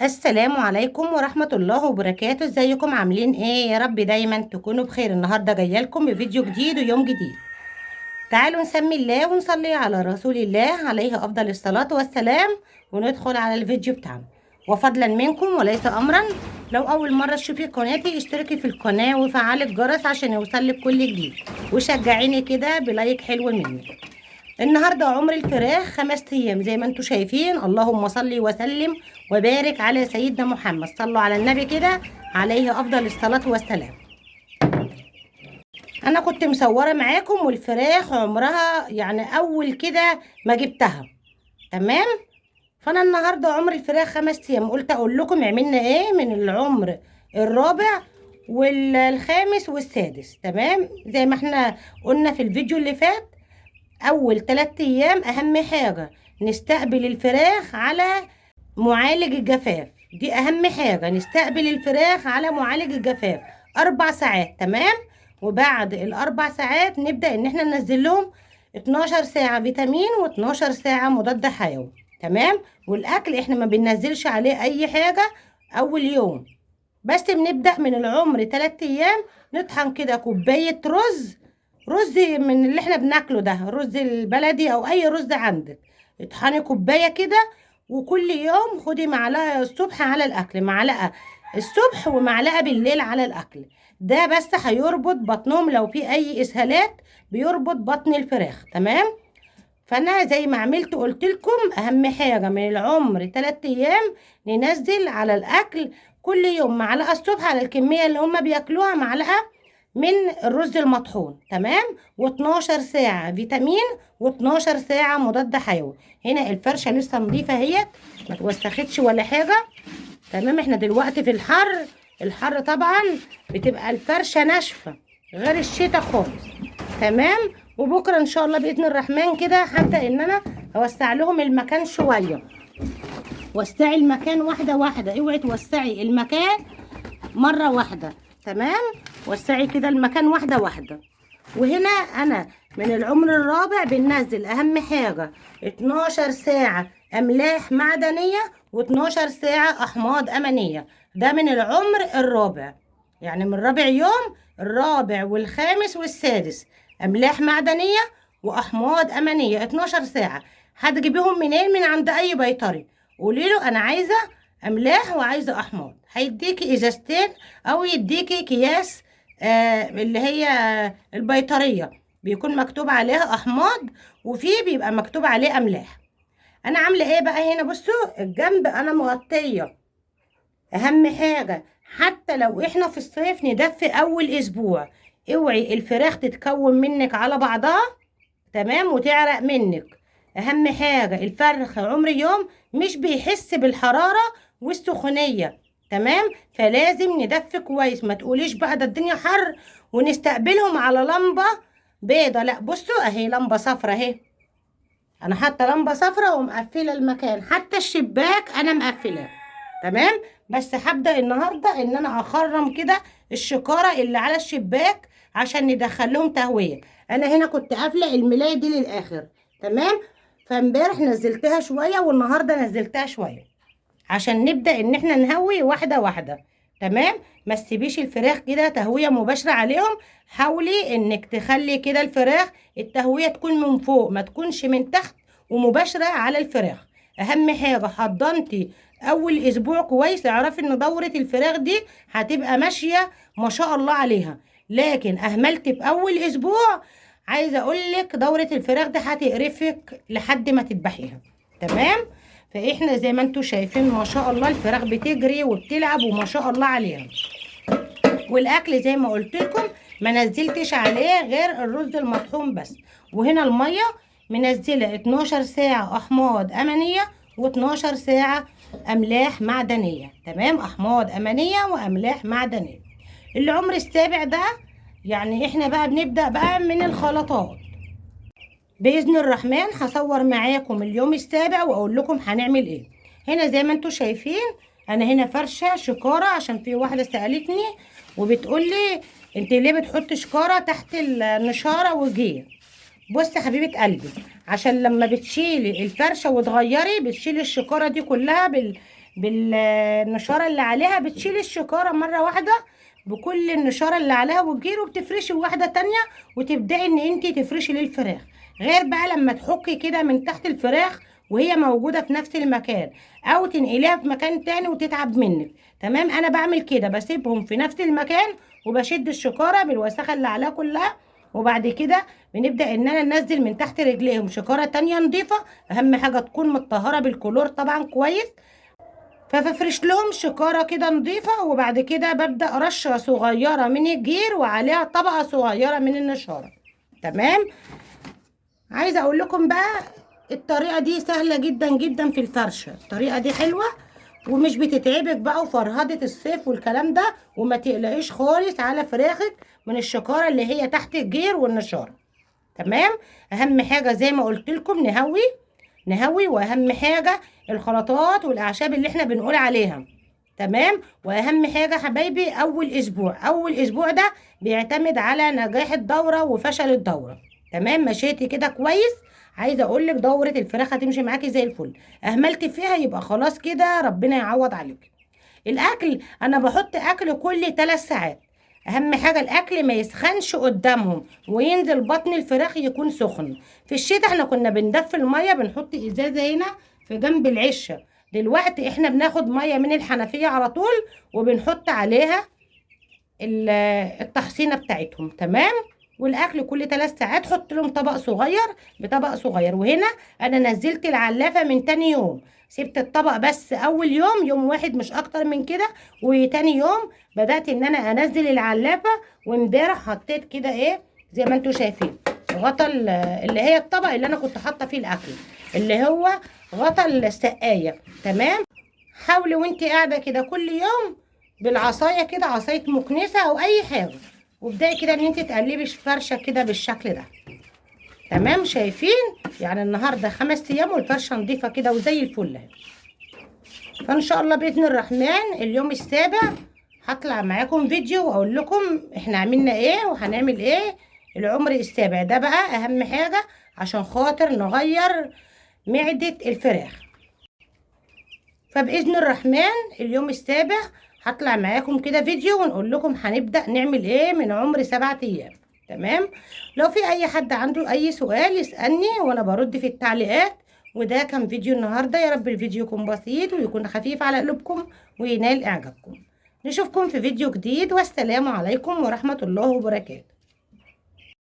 السلام عليكم ورحمة الله وبركاته. ازيكم عاملين ايه؟ يا رب دايما تكونوا بخير. النهاردة جاية لكم بفيديو جديد ويوم جديد. تعالوا نسمي الله ونصلي على رسول الله عليه أفضل الصلاة والسلام، وندخل على الفيديو بتاعنا. وفضلا منكم وليس أمرا، لو أول مرة تشوفي قناتي اشتركي في القناة وفعلي الجرس عشان يوصلك كل جديد، وشجعيني كده بلايك حلو مني. النهارده عمر الفراخ 5 ايام زي ما انتم شايفين. اللهم صل وسلم وبارك على سيدنا محمد. صلوا على النبي كده عليه افضل الصلاه والسلام. انا كنت مصوره معاكم والفراخ عمرها يعني اول كده ما جبتها، تمام. فانا النهارده عمر الفراخ 5 ايام، قلت اقول لكم عملنا ايه من العمر الرابع والخامس والسادس، تمام. زي ما احنا قلنا في الفيديو اللي فات، اول 3 ايام اهم حاجة نستقبل الفراخ على معالج الجفاف. دي اهم حاجة، نستقبل الفراخ على معالج الجفاف 4 ساعات، تمام. وبعد ال4 ساعات نبدأ ان احنا ننزل لهم 12 ساعة فيتامين و12 ساعة مضاد حيوي، تمام. والاكل احنا ما بننزلش عليه اي حاجة اول يوم، بس بنبدأ من العمر 3 ايام نطحن كده كوباية رز من اللي احنا بناكله ده، الرز البلدي او اي رز عندك. اطحني كوبايه كده، وكل يوم خدي معلقه الصبح على الاكل، معلقه الصبح ومعلقه بالليل على الاكل. ده بس هيربط بطنهم لو في اي اسهالات، بيربط بطن الفراخ، تمام. فانا زي ما عملت قلت لكم اهم حاجه من العمر 3 ايام ننزل على الاكل كل يوم معلقه الصبح على الكميه اللي هم بياكلوها، معلقه من الرز المطحون، تمام. و12 ساعه فيتامين و12 ساعه مضاد حيوي. هنا الفرشه لسه نظيفه اهيت، ما توسختش ولا حاجه، تمام. احنا دلوقتي في الحر طبعا بتبقى الفرشه ناشفه غير الشتاء خالص، تمام. وبكره ان شاء الله باذن الرحمن كده هبدا ان انا اوسع لهم المكان شويه. وسعي المكان واحده واحده، اوعي توسعي المكان مره واحده، تمام. وسعي كده المكان واحده واحده. وهنا انا من العمر الرابع بننزل اهم حاجه 12 ساعه املاح معدنيه و12 ساعه احماض امينيه. ده من العمر الرابع، يعني من رابع يوم، الرابع والخامس والسادس، املاح معدنيه واحماض امينيه 12 ساعه. هتجيبيهم منين؟ من عند اي بيطري، قولي له انا عايزه املاح وعايزه احماض، هيديكي ازازتين او يديكي اكياس. اللي هي البيطريه بيكون مكتوب عليها احماض، وفيه بيبقى مكتوب عليه املاح. انا عامله ايه بقى هنا؟ بصوا الجنب انا مغطيه. اهم حاجة حتى لو احنا في الصيف ندفي اول اسبوع، اوعي الفراخ تتكون منك على بعضها، تمام، وتعرق منك. اهم حاجة الفرخ عمر يوم مش بيحس بالحرارة والسخونية، تمام. فلازم ندفي كويس. ما تقوليش بقى ده الدنيا حر ونستقبلهم على لمبة بيضة، لا. بصوا اهي لمبة صفرة اهي، انا حاطه لمبه صفراء ومقفله المكان، حتى الشباك انا مقفلاه، تمام. بس هبدا النهارده ان انا اخرم كده الشكاره اللي على الشباك عشان ندخل لهم تهويه. انا هنا كنت قافله الملايه دي للاخر، تمام. فامبارح نزلتها شويه والنهارده نزلتها شويه عشان نبدا ان احنا نهوي واحده واحده، تمام. ما تسيبيش الفراخ كده تهويه مباشره عليهم، حاولي انك تخلي كده الفراخ التهويه تكون من فوق ما تكونش من تحت ومباشره على الفراخ. اهم حاجه حضنتي اول اسبوع كويس، اعرفي ان دوره الفراخ دي هتبقى ماشيه ما شاء الله عليها. لكن اهملت في اول اسبوع، عايزه اقولك دوره الفراخ دي هتقرفك لحد ما تذبحيها، تمام. فاحنا زي ما انتم شايفين ما شاء الله الفراخ بتجري وبتلعب وما شاء الله عليها. والاكل زي ما قلت لكم ما نزلتش عليه غير الرز المطحون بس. وهنا الميه منزله 12 ساعه احماض امينيه و12 ساعه املاح معدنيه، تمام. احماض امينيه واملاح معدنيه. العمر السابع ده يعني احنا بقى بنبدا بقى من الخلطات. باذن الرحمن هصور معاكم اليوم السابع واقول لكم هنعمل ايه. هنا زي ما انتم شايفين انا هنا فرشه شكاره، عشان في واحده سالتني وبتقول لي انت ليه بتحطي شكاره تحت النشاره وجيه. بصي يا حبيبه قلبي، عشان لما بتشيلي الفرشه وتغيري بتشيلي الشكاره دي كلها بالنشاره اللي عليها، بتشيل الشكاره مره واحده بكل النشاره اللي عليها والجير، وبتفرشي واحده تانية وتبداي ان انت تفرشي للفراخ. غير بقى لما تحكي كده من تحت الفراخ وهي موجوده في نفس المكان، او تنقليها في مكان تاني وتتعب منك. تمام، انا بعمل كده، بسيبهم في نفس المكان وبشد الشكاره بالوساخه اللي عليها كلها، وبعد كده بنبدا ان انا ننزل من تحت رجليهم شكاره تانية نضيفه. اهم حاجه تكون متطهره بالكلور طبعا كويس. فبفرش لهم شكاره كده نضيفه، وبعد كده ببدا رشه صغيره من الجير وعليها طبقه صغيره من النشاره. تمام. عايزه اقول لكم بقى الطريقه دي سهله جدا جدا في الفرشه. الطريقه دي حلوه ومش بتتعبك بقى وفرهده الصيف والكلام ده، وما تقلقيش خالص على فراخك من الشكاره اللي هي تحت الجير والنشاره. تمام. اهم حاجه زي ما قلت لكم نهوي، واهم حاجه الخلطات والاعشاب اللي احنا بنقول عليها. تمام. واهم حاجه حبايبي اول اسبوع ده بيعتمد على نجاح الدوره وفشل الدوره. تمام. مشيتي كده كويس، عايزه اقول لك دوره الفراخ هتمشي معاكي زي الفل. اهملتي فيها يبقى خلاص كده ربنا يعوض عليك. الاكل انا بحط اكل كل 3 ساعات. اهم حاجه الاكل ما يسخنش قدامهم وينزل بطن الفراخ يكون سخن. في الشتاء احنا كنا بندفي الميه، بنحط ازازه هنا في جنب العشه. دلوقتي احنا بناخد ميه من الحنفيه على طول وبنحط عليها التحصينه بتاعتهم. تمام. والاكل كل 3 ساعات حط لهم طبق صغير بطبق صغير. وهنا انا نزلت العلافه من تاني يوم، سبت الطبق بس اول يوم واحد مش اكتر من كده، وتاني يوم بدات ان انا انزل العلافه. وامبارح حطيت كده ايه زي ما انتم شايفين غطا اللي هي الطبق اللي انا كنت حاطه فيه الاكل، اللي هو غطا السقايه. تمام. حاولي وانت قاعده كده كل يوم بالعصايه كده، عصايه مكنسه او اي حاجه، وابداي كده ان انت تقلبي الفرشه كده بالشكل ده. تمام. شايفين يعني النهارده 5 ايام والفرشه نضيفه كده وزي الفل اهي. فان شاء الله باذن الرحمن اليوم السابع هطلع معاكم فيديو واقول لكم احنا عملنا ايه وهنعمل ايه العمر السابع ده بقى. اهم حاجه عشان خاطر نغير معده الفراخ. فباذن الرحمن اليوم السابع هطلع معاكم كده فيديو ونقول لكم هنبدا نعمل ايه من عمر 7 ايام. تمام. لو في اي حد عنده اي سؤال يسالني وانا برد في التعليقات. وده كان فيديو النهارده، يا رب الفيديو يكون بسيط ويكون خفيف على قلوبكم وينال اعجابكم. نشوفكم في فيديو جديد، والسلام عليكم ورحمه الله وبركاته.